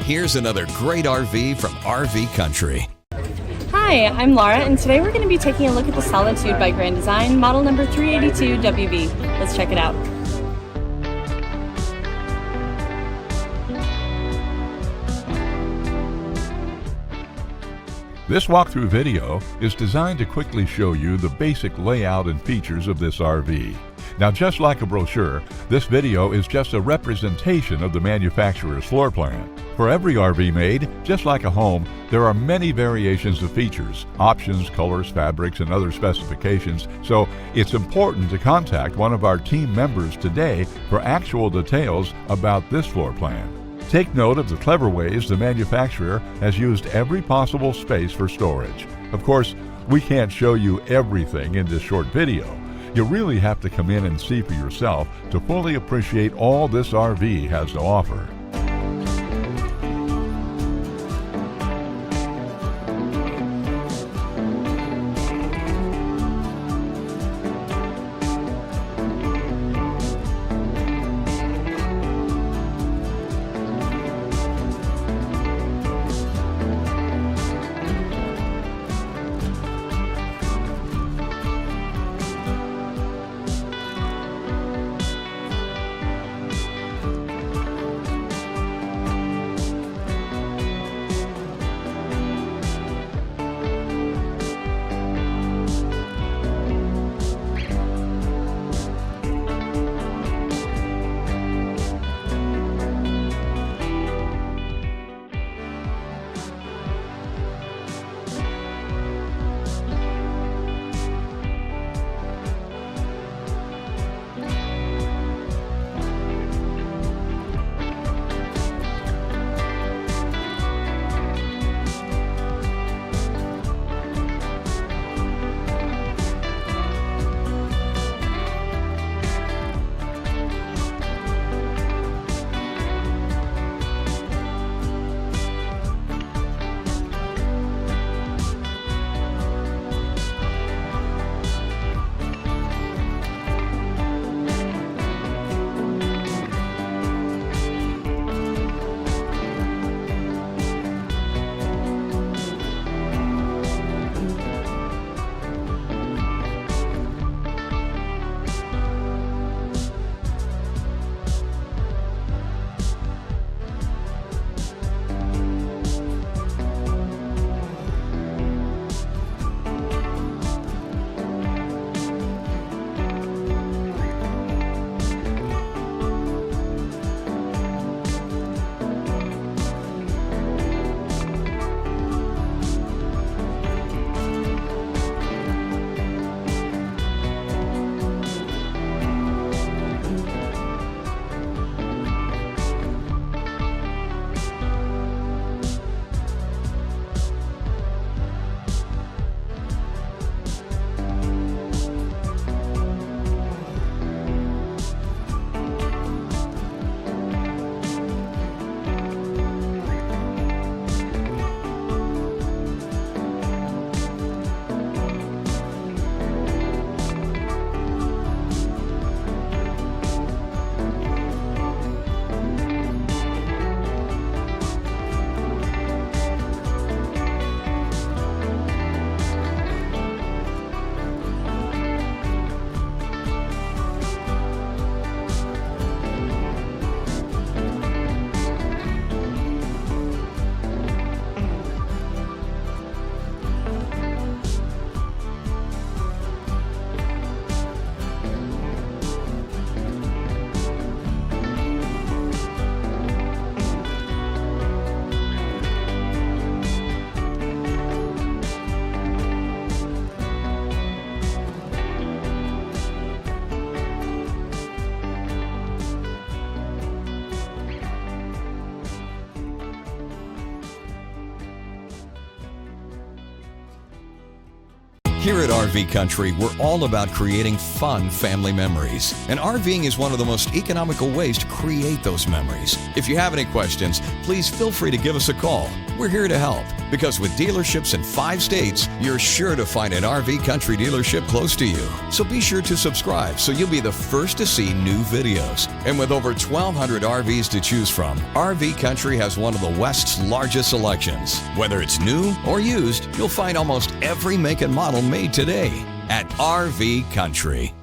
Here's another great RV from RV Country. Hi, I'm Laura, and today we're going to be taking a look at the Solitude by Grand Design, model number 382WB. Let's check it out. This walkthrough video is designed to quickly show you the basic layout and features of this RV. Now, just like a brochure, this video is just a representation of the manufacturer's floor plan. For every RV made, just like a home, there are many variations of features, options, colors, fabrics, and other specifications, so it's important to contact one of our team members today for actual details about this floor plan. Take note of the clever ways the manufacturer has used every possible space for storage. Of course, we can't show you everything in this short video. You really have to come in and see for yourself to fully appreciate all this RV has to offer. Here at RV Country, we're all about creating fun family memories. And RVing is one of the most economical ways to create those memories. If you have any questions, please feel free to give us a call. We're here to help. Because with dealerships in 5 states, you're sure to find an RV Country dealership close to you. So be sure to subscribe so you'll be the first to see new videos. And with over 1,200 RVs to choose from, RV Country has one of the West's largest selections. Whether it's new or used, you'll find almost every make and model made today at RV Country.